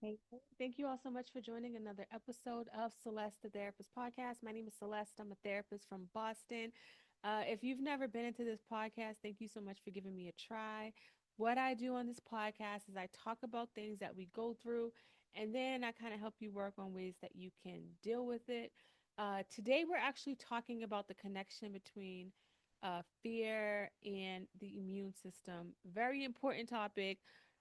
Hey, thank you all so much for joining another episode of Celeste, the Therapist Podcast. My name is Celeste. I'm a therapist from Boston. If you've never been into this podcast, thank you so much for giving me a try. What I do on this podcast is I talk about things that we go through, and then I kind of help you work on ways that you can deal with it. Today, we're actually talking about the connection between fear and the immune system. Very important topic.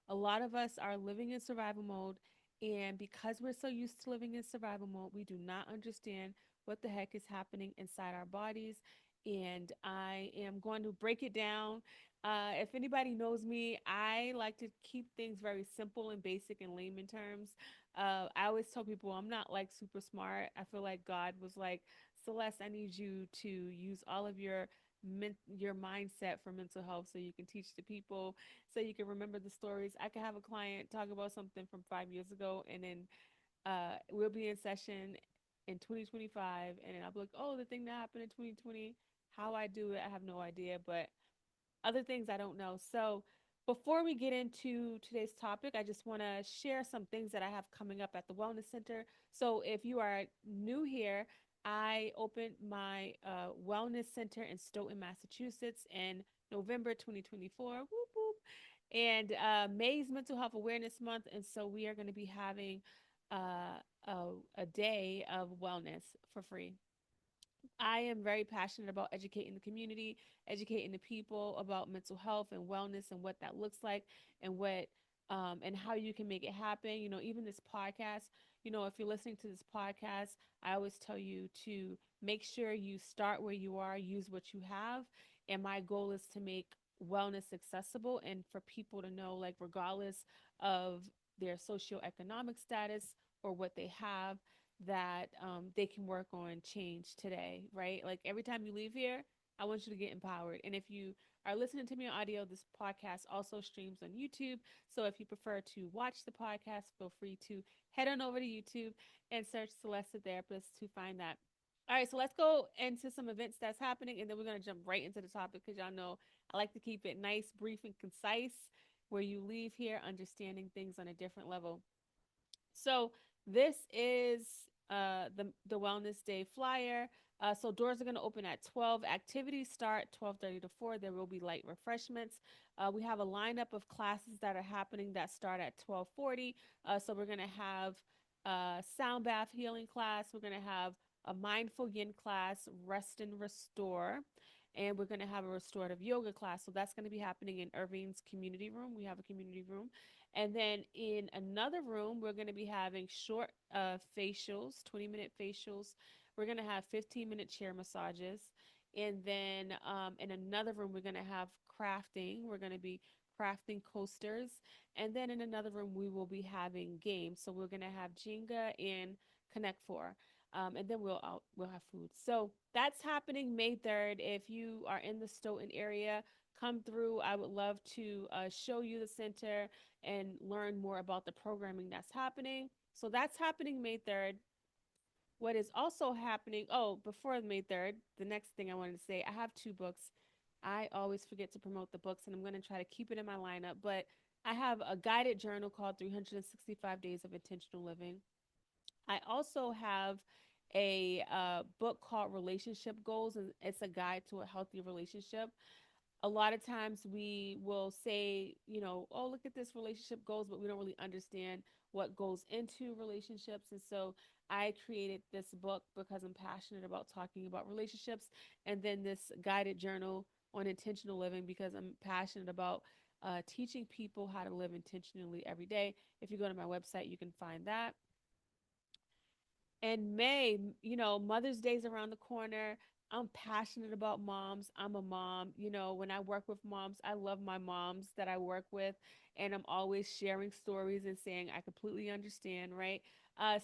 A lot of us are living in survival mode, and because we're so used to living in survival mode, we do not understand what the heck is happening inside our bodies. And I am going to break it down. If anybody knows me, I like to keep things very simple and basic in layman terms. I always tell people I'm not like super smart. I feel like God was like, Celeste, I need you to use all of your mindset for mental health so you can teach the people, so you can remember the stories. I could have a client talk about something from 5 years ago, and then we'll be in session in 2025, and then I'll be like, oh, the thing that happened in 2020, how I do it, I have no idea, but other things I don't know. So before we get into today's topic, I just want to share some things that I have coming up at the Wellness Center. So if you are new here, I opened my Wellness Center in Stoughton, Massachusetts in November 2024. Whoop, whoop. And May is Mental Health Awareness Month. And so we are going to be having a day of wellness for free. I am very passionate about educating the community, educating the people about mental health and wellness and what that looks like, and what and how you can make it happen. You know, even this podcast, if you're listening to this podcast, I always tell you to make sure you start where you are, use what you have. And my goal is to make wellness accessible and for people to know, like, regardless of their socioeconomic status or what they have, that they can work on change today, right? Like every time you leave here, I want you to get empowered. And if you are listening to me on audio, this podcast also streams on YouTube. So if you prefer to watch the podcast, feel free to head on over to YouTube and search Celeste the Therapist to find that. All right, so let's go into some events that's happening, and then we're going to jump right into the topic because y'all know I like to keep it nice, brief, and concise, where you leave here understanding things on a different level. So this is the Wellness Day flyer. So doors are going to open at 12. Activities start 12:30 to 4. There will be light refreshments. We have a lineup of classes that are happening that start at 12:40. So we're going to have sound bath healing class. We're going to have a mindful yin class, rest and restore. And we're going to have a restorative yoga class. So that's going to be happening in Irving's community room. We have a community room. And then in another room, we're going to be having short facials, 20-minute facials. We're going to have 15-minute chair massages. And then in another room, we're going to have crafting. We're going to be crafting coasters. And then in another room, we will be having games. So we're going to have Jenga and Connect Four. And then we'll have food. So that's happening May 3rd. If you are in the Stoughton area, come through. I would love to show you the center and learn more about the programming that's happening. So that's happening May 3rd. What is also happening, oh, before May 3rd, the next thing I wanted to say, I have two books. I always forget to promote the books, and I'm going to try to keep it in my lineup. But I have a guided journal called 365 Days of Intentional Living. I also have a book called Relationship Goals, and it's a guide to a healthy relationship. A lot of times we will say, oh, look at this relationship goals, but we don't really understand what goes into relationships. And so I created this book because I'm passionate about talking about relationships, and then this guided journal on intentional living because I'm passionate about teaching people how to live intentionally every day. If you go to my website, you can find that. And May, Mother's Day is around the corner. I'm passionate about moms. I'm a mom. When I work with moms, I love my moms that I work with, and I'm always sharing stories and saying I completely understand, right?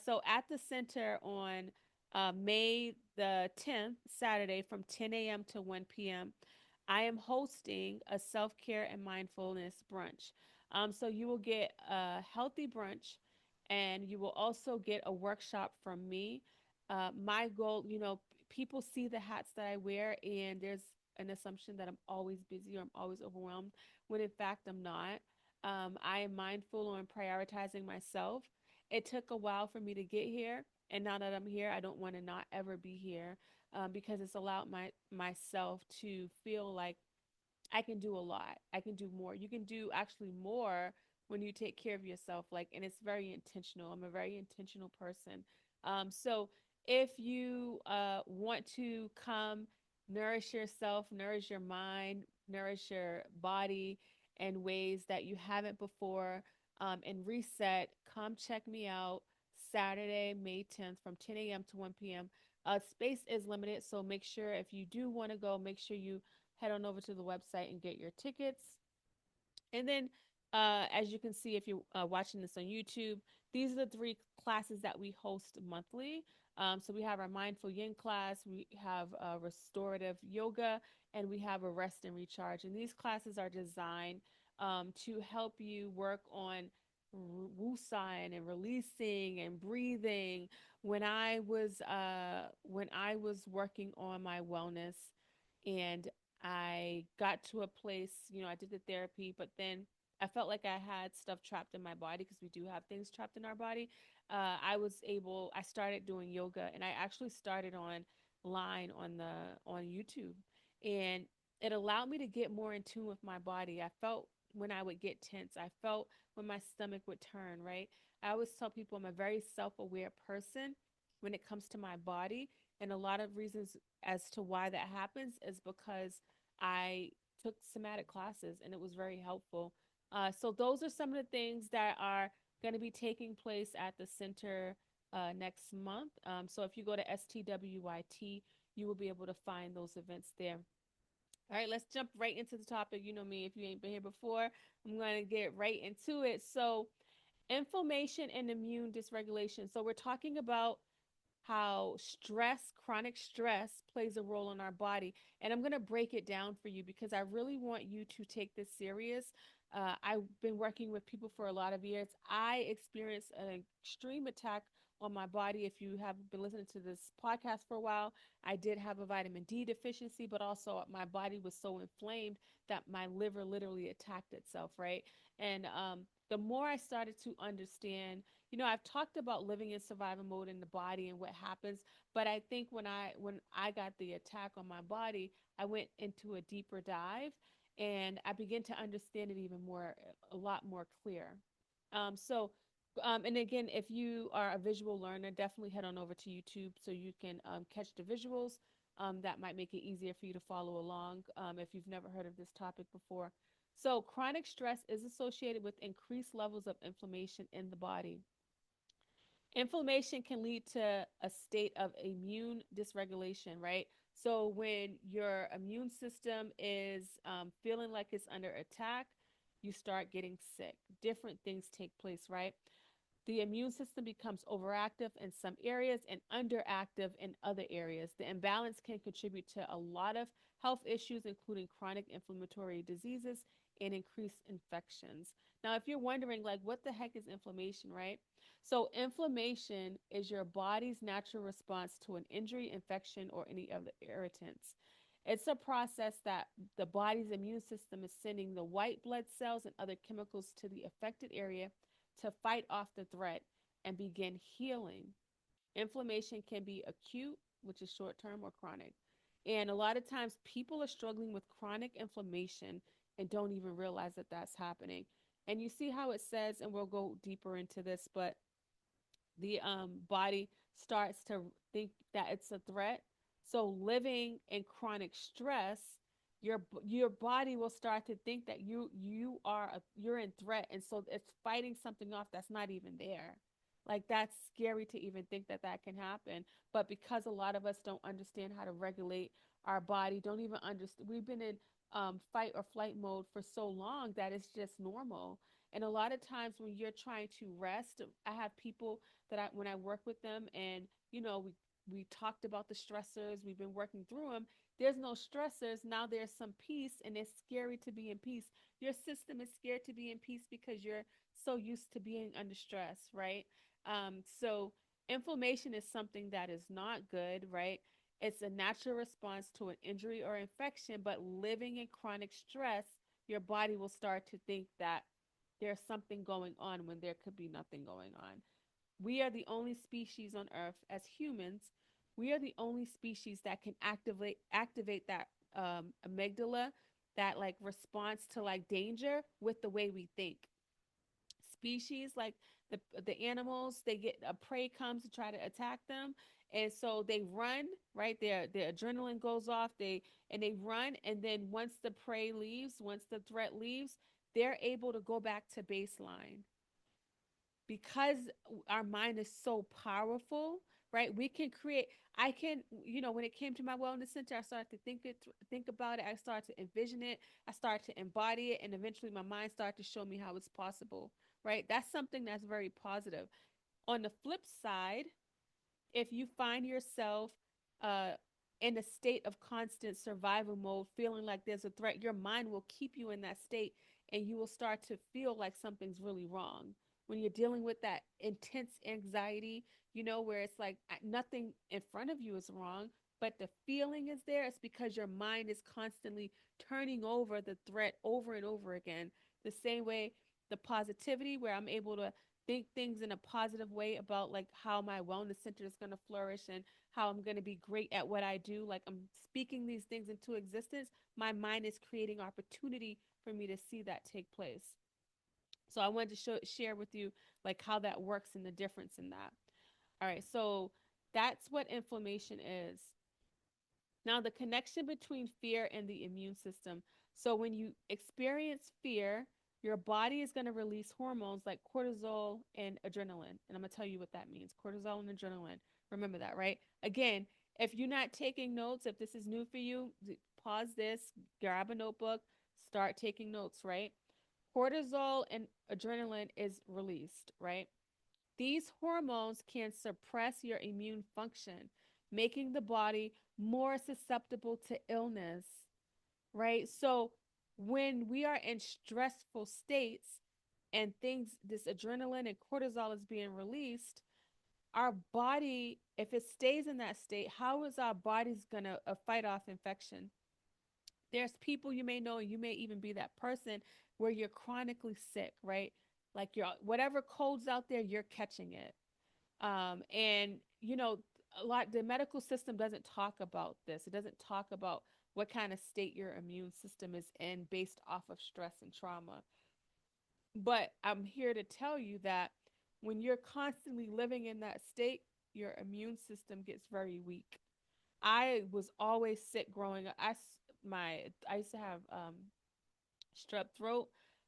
So at the center on May the 10th, Saturday, from 10 a.m. to 1 p.m., I am hosting a self care and mindfulness brunch. So you will get a healthy brunch, and you will also get a workshop from me. My goal, people see the hats that I wear, and there's an assumption that I'm always busy or I'm always overwhelmed, when in fact I'm not. I am mindful on prioritizing myself. It took a while for me to get here, and now that I'm here, I don't want to not ever be here, because it's allowed myself to feel like I can do a lot. I can do more. You can do actually more when you take care of yourself. Like, and it's very intentional. I'm a very intentional person. So if you want to come nourish yourself, nourish your mind, nourish your body in ways that you haven't before, and reset, come check me out Saturday, May 10th from 10 a.m. to 1 p.m. Space is limited, so make sure if you do want to go, make sure you head on over to the website and get your tickets. And then, as you can see, if you're watching this on YouTube, these are the three classes that we host monthly. So we have our mindful yin class, we have restorative yoga, and we have a rest and recharge. And these classes are designed to help you work on woosine and releasing and breathing. When I was working on my wellness, and I got to a place, I did the therapy, but then I felt like I had stuff trapped in my body, because we do have things trapped in our body. I started doing yoga, and I actually started online on YouTube, and it allowed me to get more in tune with my body. I felt when I would get tense, I felt when my stomach would turn, right? I always tell people I'm a very self-aware person when it comes to my body, and a lot of reasons as to why that happens is because I took somatic classes, and it was very helpful. So those are some of the things that are going to be taking place at the center next month. So if you go to STWYT, you will be able to find those events there. All right, let's jump right into the topic. You know me, if you ain't been here before, I'm going to get right into it. So, inflammation and immune dysregulation. So, we're talking about how chronic stress, plays a role in our body. And I'm going to break it down for you because I really want you to take this serious. I've been working with people for a lot of years. I experienced an extreme attack on my body. If you have been listening to this podcast for a while, I did have a vitamin D deficiency, but also my body was so inflamed that my liver literally attacked itself, right? And the more I started to understand, I've talked about living in survival mode in the body and what happens, but I think when I got the attack on my body, I went into a deeper dive, and I began to understand it even more, a lot more clear. So and again, if you are a visual learner, definitely head on over to YouTube so you can catch the visuals. That might make it easier for you to follow along if you've never heard of this topic before. So, chronic stress is associated with increased levels of inflammation in the body. Inflammation can lead to a state of immune dysregulation, right? So, when your immune system is feeling like it's under attack, you start getting sick. Different things take place, right? The immune system becomes overactive in some areas and underactive in other areas. The imbalance can contribute to a lot of health issues, including chronic inflammatory diseases and increased infections. Now, if you're wondering, like, what the heck is inflammation, right? So, inflammation is your body's natural response to an injury, infection, or any other irritants. It's a process that the body's immune system is sending the white blood cells and other chemicals to the affected area to fight off the threat and begin healing. Inflammation can be acute, which is short term, or chronic. And a lot of times people are struggling with chronic inflammation and don't even realize that that's happening. And you see how it says, and we'll go deeper into this, but the body starts to think that it's a threat. So living in chronic stress, your body will start to think that you're in threat, and so it's fighting something off that's not even there. Like, that's scary to even think that that can happen. But because a lot of us don't understand how to regulate our body, don't even understand, we've been in fight or flight mode for so long that it's just normal. And a lot of times when you're trying to rest, I have people that when I work with them, and we talked about the stressors, we've been working through them. There's no stressors. Now there's some peace, and it's scary to be in peace. Your system is scared to be in peace because you're so used to being under stress, right? So inflammation is something that is not good, right? It's a natural response to an injury or infection, but living in chronic stress, your body will start to think that there's something going on when there could be nothing going on. We are the only species on Earth as humans. We are the only species that can activate that amygdala, that like response to like danger with the way we think. Species like the animals, they get a prey comes to try to attack them, and so they run, right? Their adrenaline goes off, they run, and then once the prey leaves, once the threat leaves, they're able to go back to baseline because our mind is so powerful, right? We can create. I can, when it came to my wellness center, I started to think about it. I started to envision it. I started to embody it, and eventually, my mind started to show me how it's possible. Right? That's something that's very positive. On the flip side, if you find yourself uh, in a state of constant survival mode, feeling like there's a threat, your mind will keep you in that state, and you will start to feel like something's really wrong. When you're dealing with that intense anxiety, where it's like nothing in front of you is wrong, but the feeling is there, it's because your mind is constantly turning over the threat over and over again. The same way the positivity, where I'm able to think things in a positive way about like how my wellness center is going to flourish and how I'm going to be great at what I do. Like I'm speaking these things into existence. My mind is creating opportunity for me to see that take place. So I wanted to share with you like how that works and the difference in that. All right. So that's what inflammation is. Now, the connection between fear and the immune system. So, when you experience fear, your body is going to release hormones like cortisol and adrenaline. And I'm going to tell you what that means, cortisol and adrenaline. Remember that, right? Again, if you're not taking notes, if this is new for you, pause this, grab a notebook, start taking notes, right? Cortisol and adrenaline is released, right? These hormones can suppress your immune function, making the body more susceptible to illness, right? So when we are in stressful states and things, this adrenaline and cortisol is being released, our body, if it stays in that state, how is our body's going to fight off infection? There's people you may know, and you may even be that person where you're chronically sick, right? Like you're whatever cold's out there, you're catching it. And a lot the medical system doesn't talk about this. It doesn't talk about what kind of state your immune system is in based off of stress and trauma. But I'm here to tell you that when you're constantly living in that state, your immune system gets very weak. I was always sick growing up. I used to have strep throat.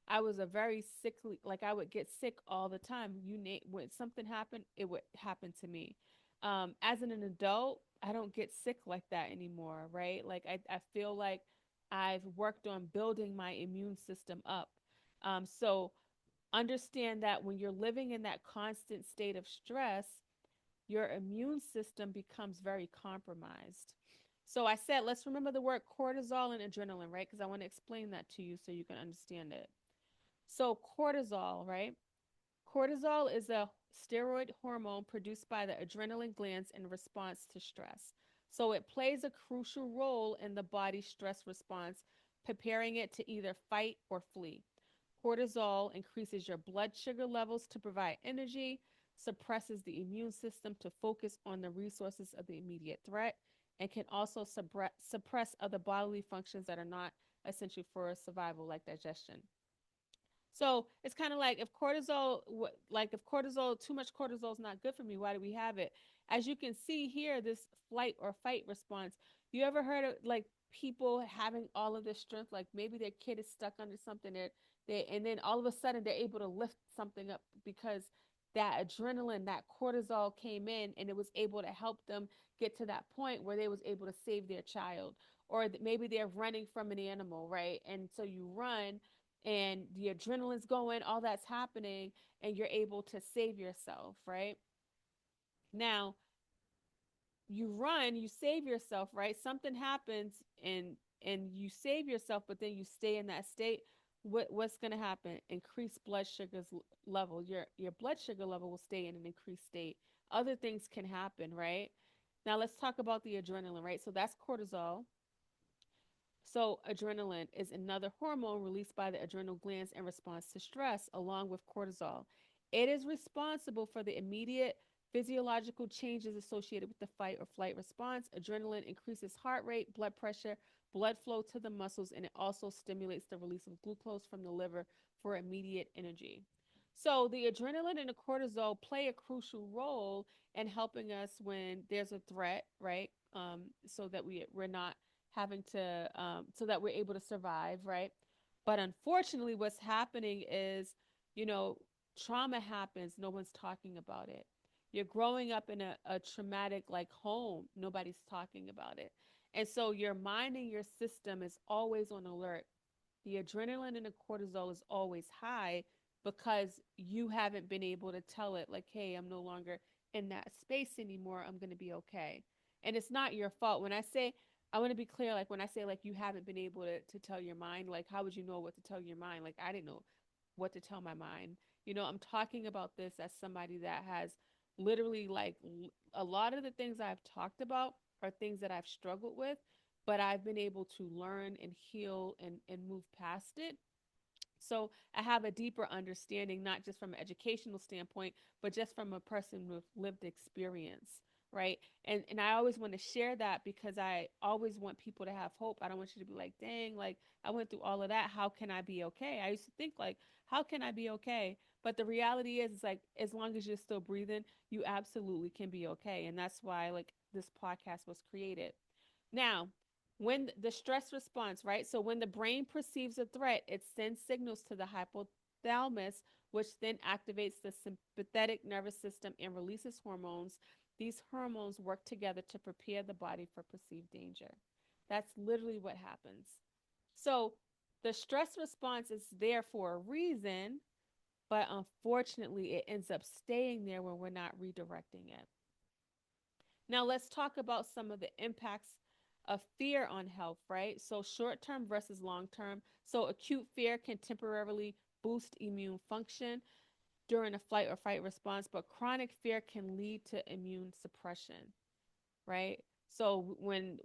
I was a very sickly, like I would get sick all the time. When something happened, it would happen to me. As an adult, I don't get sick like that anymore, right? Like I feel like I've worked on building my immune system up. So understand that when you're living in that constant state of stress, your immune system becomes very compromised. So I said, let's remember the word cortisol and adrenaline, right? Because I want to explain that to you so you can understand it. So, cortisol, right? Cortisol is a steroid hormone produced by the adrenaline glands in response to stress. So, it plays a crucial role in the body's stress response, preparing it to either fight or flee. Cortisol increases your blood sugar levels to provide energy, suppresses the immune system to focus on the resources of the immediate threat, and can also suppress other bodily functions that are not essential for survival, like digestion. So it's kind of like if cortisol, too much cortisol is not good for me. Why do we have it? As you can see here, this flight or fight response. You ever heard of like people having all of this strength? Like maybe their kid is stuck under something, and then all of a sudden they're able to lift something up because that adrenaline, that cortisol came in, and it was able to help them get to that point where they was able to save their child, or maybe they're running from an animal, right? And so you run and the adrenaline's going, all that's happening, and you're able to save yourself, right? Now, you run, you save yourself, right? Something happens and you save yourself, but then you stay in that state. What's going to happen? Increased blood sugars level. Your blood sugar level will stay in an increased state. Other things can happen, right? Now let's talk about the adrenaline, right? So that's cortisol. So, adrenaline is another hormone released by the adrenal glands in response to stress, along with cortisol. It is responsible for the immediate physiological changes associated with the fight or flight response. Adrenaline increases heart rate, blood pressure, blood flow to the muscles, and it also stimulates the release of glucose from the liver for immediate energy. So, the adrenaline and the cortisol play a crucial role in helping us when there's a threat, right? So that we're not having to, so that we're able to survive, right? But unfortunately, what's happening is, you know, trauma happens, no one's talking about it. You're growing up in a traumatic like home, nobody's talking about it. And so your mind and your system is always on alert. The adrenaline and the cortisol is always high because you haven't been able to tell it, like, hey, I'm no longer in that space anymore. I'm going to be okay. And it's not your fault. When I say, I want to be clear, like when I say, like, you haven't been able to tell your mind, like, how would you know what to tell your mind? Like, I didn't know what to tell my mind. I'm talking about this as somebody that has literally, like, a lot of the things I've talked about are things that I've struggled with, but I've been able to learn and heal and move past it. So I have a deeper understanding, not just from an educational standpoint, but just from a person with lived experience, right? And I always want to share that because I always want people to have hope. I don't want you to be like, dang, like I went through all of that. How can I be okay? I used to think like, how can I be okay? But the reality is, it's like as long as you're still breathing, you absolutely can be okay. And that's why like this podcast was created. Now, when the stress response, right? So when the brain perceives a threat, it sends signals to the hypothalamus, which then activates the sympathetic nervous system and releases hormones. These hormones work together to prepare the body for perceived danger. That's literally what happens. So the stress response is there for a reason, but unfortunately, it ends up staying there when we're not redirecting it. Now, let's talk about some of the impacts of fear on health, right? So, short term versus long term. So, acute fear can temporarily boost immune function during a flight or fight response, but chronic fear can lead to immune suppression, right? So when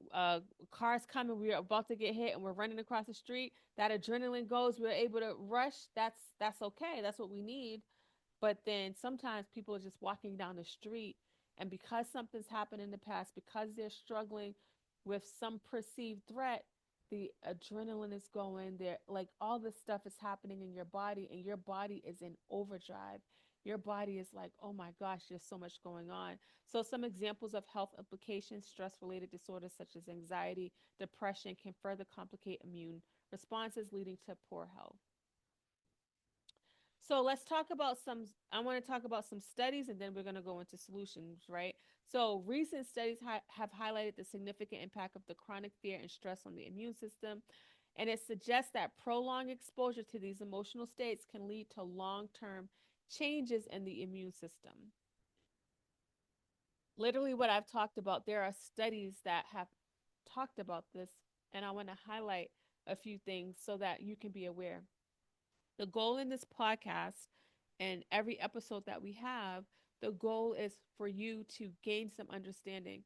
cars come and we're about to get hit and we're running across the street, that adrenaline goes, we're able to rush. That's okay. That's what we need. But then sometimes people are just walking down the street, and because something's happened in the past, because they're struggling with some perceived threat, the adrenaline is going there. Like all this stuff is happening in your body, and your body is in overdrive. Your body is like, oh my gosh, there's so much going on. So, some examples of health implications: stress related disorders such as anxiety, depression can further complicate immune responses, leading to poor health. So let's talk about some. I want to talk about some studies, and then we're going to go into solutions, right? So recent studies have highlighted the significant impact of the chronic fear and stress on the immune system, and it suggests that prolonged exposure to these emotional states can lead to long-term changes in the immune system. Literally, what I've talked about, there are studies that have talked about this, and I want to highlight a few things so that you can be aware. The goal in this podcast and every episode that we have, the goal is for you to gain some understanding.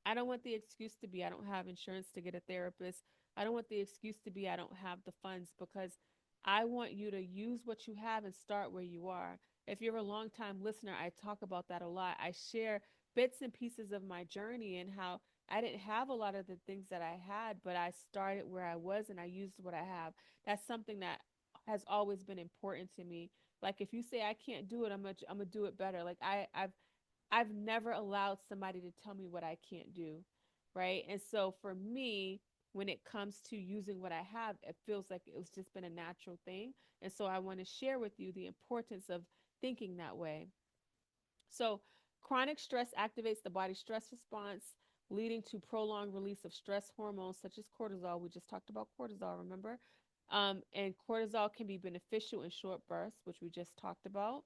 I don't want the excuse to be I don't have insurance to get a therapist. I don't want the excuse to be I don't have the funds, because I want you to use what you have and start where you are. If you're a long time listener, I talk about that a lot. I share bits and pieces of my journey and how I didn't have a lot of the things that I had, but I started where I was and I used what I have. That's something that has always been important to me. Like if you say I can't do it, I'm gonna do it better. Like I've never allowed somebody to tell me what I can't do, right? And so for me, when it comes to using what I have, it feels like it's just been a natural thing. And so I want to share with you the importance of thinking that way. So, chronic stress activates the body's stress response, leading to prolonged release of stress hormones such as cortisol. We just talked about cortisol, remember? And cortisol can be beneficial in short bursts, which we just talked about.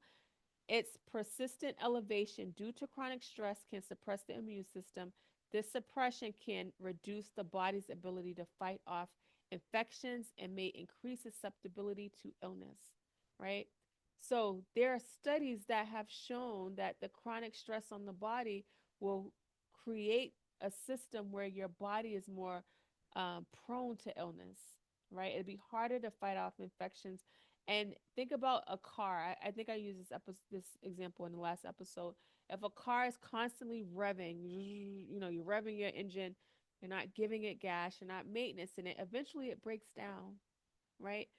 Its persistent elevation due to chronic stress can suppress the immune system. This suppression can reduce the body's ability to fight off infections and may increase susceptibility to illness, right? So, there are studies that have shown that the chronic stress on the body will create a system where your body is more prone to illness, right? It'd be harder to fight off infections. And think about a car. I think I used this example in the last episode. If a car is constantly revving, you're revving your engine, you're not giving it gas, you're not maintenance in it, eventually it breaks down, right?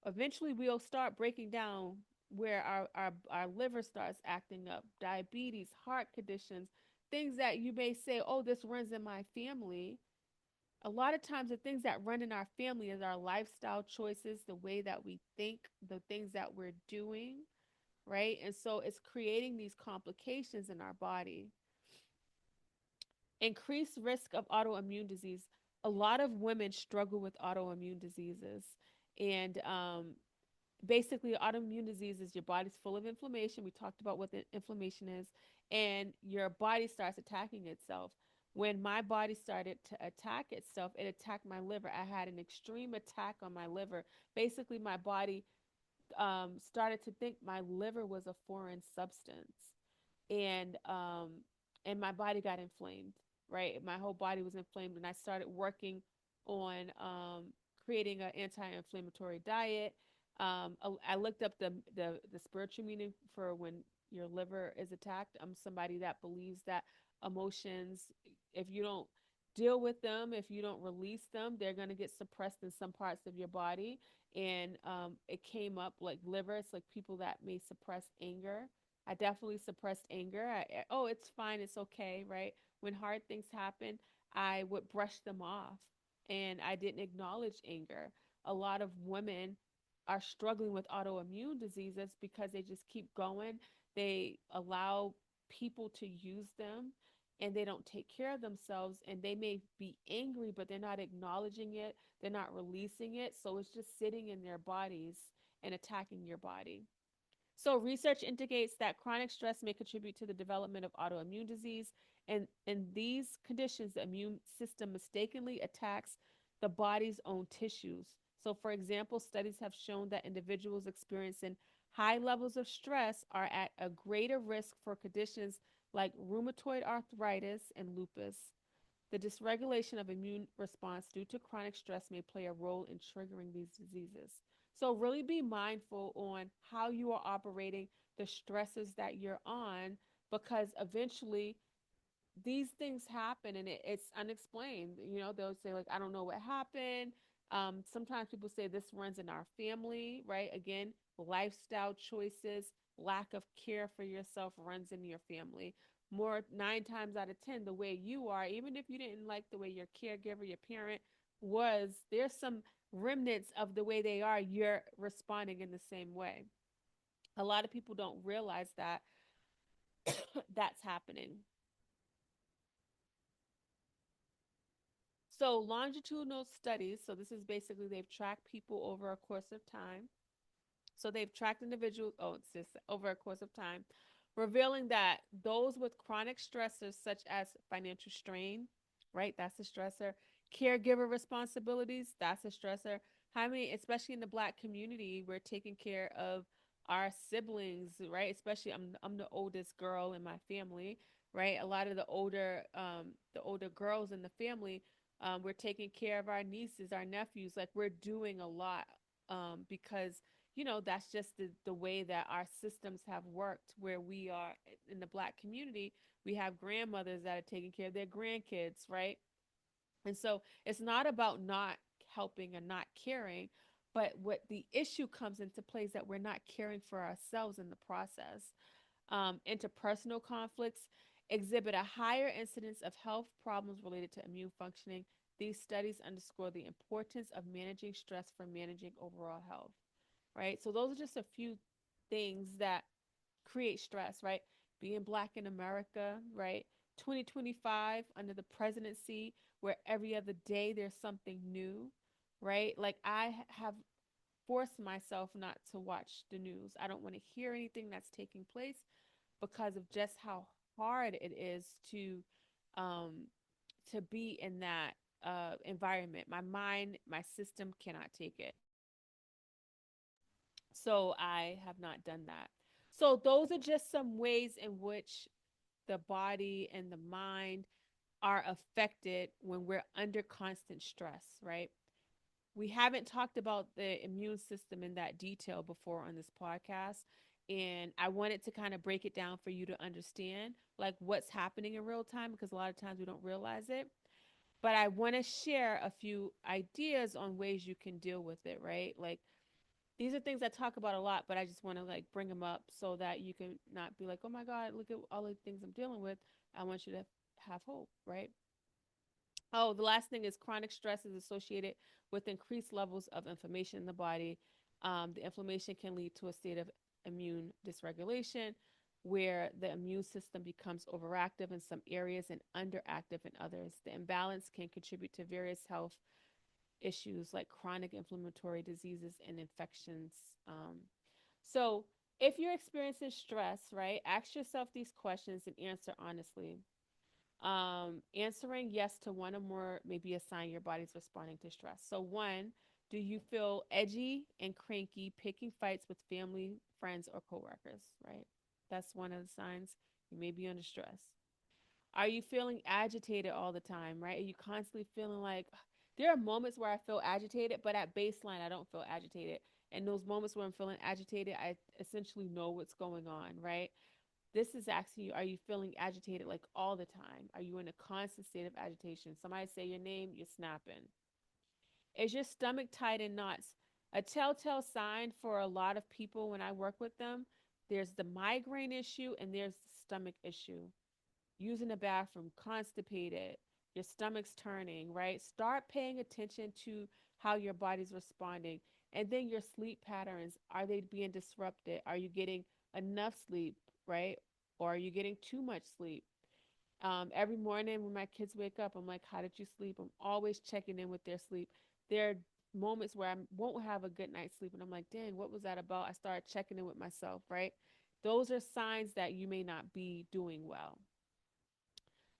Eventually we'll start breaking down where our liver starts acting up, diabetes, heart conditions, things that you may say, oh, this runs in my family. A lot of times the things that run in our family is our lifestyle choices, the way that we think, the things that we're doing, right? And so it's creating these complications in our body. Increased risk of autoimmune disease. A lot of women struggle with autoimmune diseases. And basically, autoimmune disease is your body's full of inflammation. We talked about what the inflammation is, and your body starts attacking itself. When my body started to attack itself, it attacked my liver. I had an extreme attack on my liver. Basically, my body started to think my liver was a foreign substance, and my body got inflamed. Right, my whole body was inflamed, and I started working on creating an anti-inflammatory diet. I looked up the spiritual meaning for when your liver is attacked. I'm somebody that believes that emotions, if you don't deal with them, if you don't release them, they're going to get suppressed in some parts of your body. And it came up like liver. It's like people that may suppress anger. I definitely suppressed anger. Oh, it's fine. It's okay, right? When hard things happen, I would brush them off, and I didn't acknowledge anger. A lot of women are struggling with autoimmune diseases because they just keep going. They allow people to use them, and they don't take care of themselves, and they may be angry, but they're not acknowledging it. They're not releasing it. So it's just sitting in their bodies and attacking your body. So, research indicates that chronic stress may contribute to the development of autoimmune disease. And in these conditions, the immune system mistakenly attacks the body's own tissues. So, for example, studies have shown that individuals experiencing high levels of stress are at a greater risk for conditions like rheumatoid arthritis and lupus. The dysregulation of immune response due to chronic stress may play a role in triggering these diseases. So really be mindful on how you are operating, the stresses that you're on, because eventually these things happen, and it's unexplained. They'll say like, I don't know what happened. Sometimes people say this runs in our family, right? Again, lifestyle choices, lack of care for yourself runs in your family. More 9 times out of 10, the way you are, even if you didn't like the way your caregiver, your parent was, there's some remnants of the way they are, you're responding in the same way. A lot of people don't realize that that's happening. So longitudinal studies, so this is basically they've tracked people over a course of time. So they've tracked individuals, oh, it's just over a course of time, revealing that those with chronic stressors such as financial strain, right? That's a stressor. Caregiver responsibilities, that's a stressor. How many, especially in the Black community, we're taking care of our siblings, right? Especially I'm the oldest girl in my family, right? A lot of the older girls in the family, we're taking care of our nieces, our nephews. Like we're doing a lot because that's just the way that our systems have worked, where we are in the Black community. We have grandmothers that are taking care of their grandkids, right? And so it's not about not helping and not caring, but what the issue comes into play is that we're not caring for ourselves in the process. Interpersonal conflicts exhibit a higher incidence of health problems related to immune functioning. These studies underscore the importance of managing stress for managing overall health, right? So those are just a few things that create stress, right? Being Black in America, right? 2025 under the presidency, where every other day there's something new, right? Like have forced myself not to watch the news. I don't want to hear anything that's taking place because of just how hard it is um, to be in that environment. My mind, my system cannot take it. So I have not done that. So those are just some ways in which the body and the mind are affected when we're under constant stress, right? we haven't talked about the immune system in that detail before on this podcast. And I wanted to kind of break it down for you to understand like what's happening in real time because a lot of times we don't realize it. But I want to share a few ideas on ways you can deal with it, right? Like these are things I talk about a lot, but I just want to like bring them up so that you can not be like, oh my God, look at all the things I'm dealing with. I want you to have hope, right? Oh, the last thing is chronic stress is associated with increased levels of inflammation in the body. The inflammation can lead to a state of immune dysregulation where the immune system becomes overactive in some areas and underactive in others. The imbalance can contribute to various health issues like chronic inflammatory diseases and infections. So, if you're experiencing stress, right, ask yourself these questions and answer honestly. Answering yes to one or more may be a sign your body's responding to stress. So, one, do you feel edgy and cranky, picking fights with family, friends, or coworkers? Right? That's one of the signs you may be under stress. Are you feeling agitated all the time? Right? Are you constantly feeling like there are moments where I feel agitated, but at baseline, I don't feel agitated. And those moments where I'm feeling agitated, I essentially know what's going on, right? This is asking you, are you feeling agitated like all the time? Are you in a constant state of agitation? Somebody say your name, you're snapping. Is your stomach tight in knots? A telltale sign for a lot of people when I work with them, there's the migraine issue and there's the stomach issue. Using the bathroom, constipated, your stomach's turning, right? Start paying attention to how your body's responding. And then your sleep patterns, are they being disrupted? Are you getting enough sleep, right? Or are you getting too much sleep? Every morning when my kids wake up, I'm like, how did you sleep? I'm always checking in with their sleep. There are moments where I won't have a good night's sleep, and I'm like, dang, what was that about? I start checking in with myself, right? Those are signs that you may not be doing well.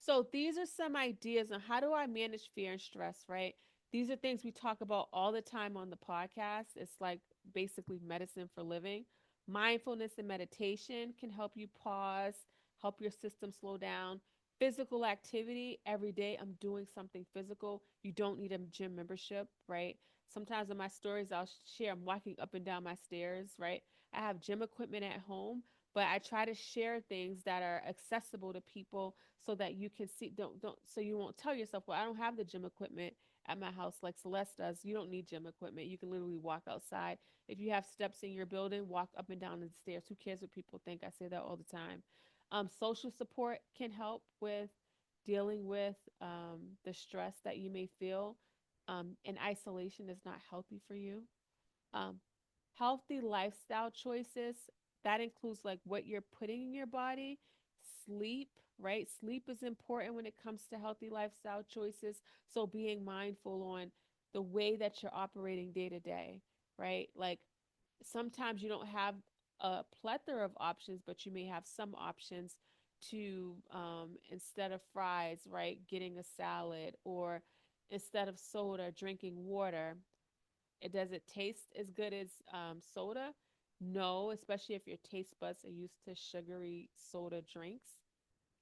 So these are some ideas on how do I manage fear and stress, right? These are things we talk about all the time on the podcast. It's like basically medicine for living. Mindfulness and meditation can help you pause, help your system slow down. Physical activity every day, I'm doing something physical. You don't need a gym membership, right? Sometimes in my stories, I'll share I'm walking up and down my stairs, right? I have gym equipment at home, but I try to share things that are accessible to people so that you can see don't so you won't tell yourself, well, I don't have the gym equipment at my house like Celeste does. You don't need gym equipment. You can literally walk outside. If you have steps in your building, walk up and down the stairs. Who cares what people think? I say that all the time. Social support can help with dealing with the stress that you may feel. And isolation is not healthy for you. um, Healthy lifestyle choices, that includes like what you're putting in your body. Sleep, right? Sleep is important when it comes to healthy lifestyle choices. So being mindful on the way that you're operating day to day, right? Like sometimes you don't have a plethora of options, but you may have some options to, instead of fries, right, getting a salad, or instead of soda, drinking water. It does it taste as good as soda? No, especially if your taste buds are used to sugary soda drinks.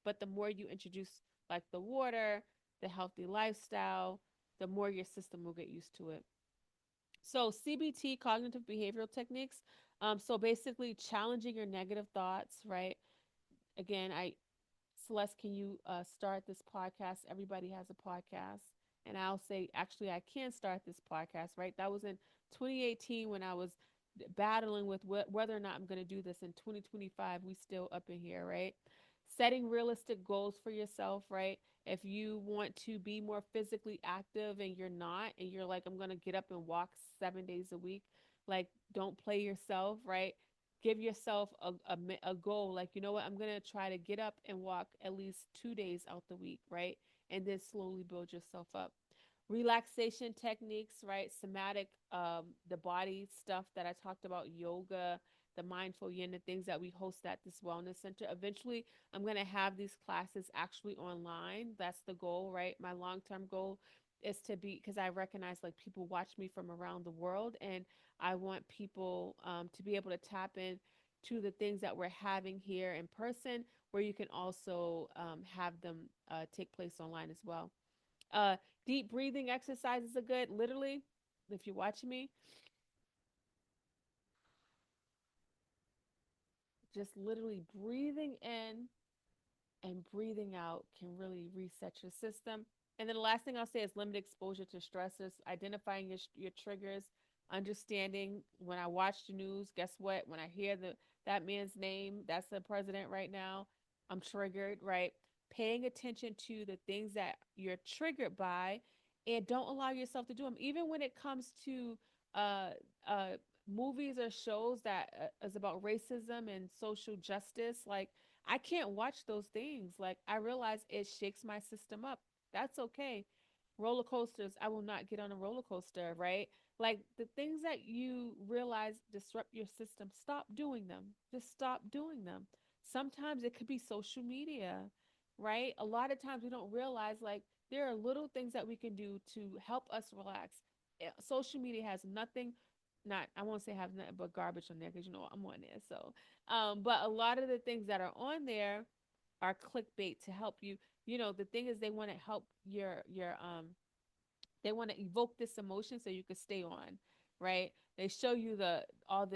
But the more you introduce, like the water, the healthy lifestyle, the more your system will get used to it. So, CBT, cognitive behavioral techniques. So, basically, challenging your negative thoughts, right? Again, Celeste, can you start this podcast? Everybody has a podcast. And I'll say, actually, I can start this podcast, right? That was in 2018 when I was battling with whether or not I'm going to do this. In 2025, we still up in here, right? Setting realistic goals for yourself, right? If you want to be more physically active and you're not, and you're like, I'm going to get up and walk 7 days a week, like, don't play yourself, right? Give yourself a goal, like, you know what, I'm going to try to get up and walk at least 2 days out the week, right? And then slowly build yourself up. Relaxation techniques, right? Somatic, the body stuff that I talked about, yoga, the mindful yin, the things that we host at this wellness center. Eventually, I'm going to have these classes actually online. That's the goal, right? My long term goal is to be, because I recognize like people watch me from around the world, and I want people to be able to tap in to the things that we're having here in person, where you can also have them take place online as well. uh, Deep breathing exercises are good. Literally, if you're watching me, just literally breathing in and breathing out can really reset your system. And then the last thing I'll say is limit exposure to stressors, identifying your triggers, understanding when I watch the news, guess what? When I hear that man's name, that's the president right now, I'm triggered, right? Paying attention to the things that you're triggered by and don't allow yourself to do them. Even when it comes to uh, uh, movies or shows that is about racism and social justice, like I can't watch those things. Like I realize it shakes my system up. That's okay. Roller coasters, I will not get on a roller coaster, right? Like the things that you realize disrupt your system, stop doing them. Just stop doing them. Sometimes it could be social media, right? A lot of times we don't realize like there are little things that we can do to help us relax. Social media has nothing, not I won't say have nothing but garbage on there because you know I'm on there. So but a lot of the things that are on there are clickbait to help you. You know, the thing is they want to help your they want to evoke this emotion so you can stay on, right? They show you the hard,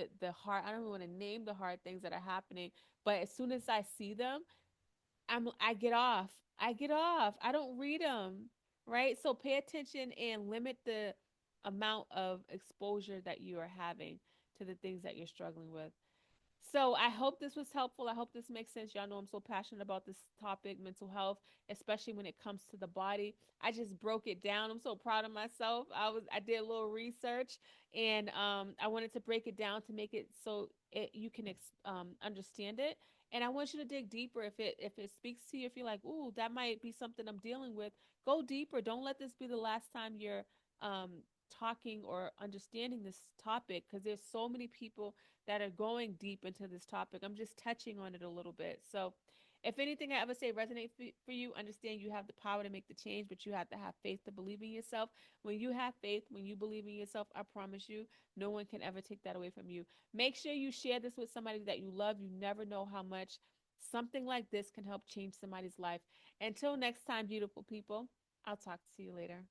I don't even want to name the hard things that are happening, but as soon as I see them, I get off. I get off. I don't read them, right? So pay attention and limit the amount of exposure that you are having to the things that you're struggling with. So I hope this was helpful. I hope this makes sense. Y'all know I'm so passionate about this topic, mental health, especially when it comes to the body. I just broke it down. I'm so proud of myself. I did a little research and I wanted to break it down to make it so you can understand it. And I want you to dig deeper if it speaks to you. If you're like, ooh, that might be something I'm dealing with, go deeper. Don't let this be the last time you're um, talking or understanding this topic because there's so many people that are going deep into this topic. I'm just touching on it a little bit. So, if anything I ever say resonates for you, understand you have the power to make the change, but you have to have faith to believe in yourself. When you have faith, when you believe in yourself, I promise you, no one can ever take that away from you. Make sure you share this with somebody that you love. You never know how much something like this can help change somebody's life. Until next time, beautiful people, I'll talk to you later.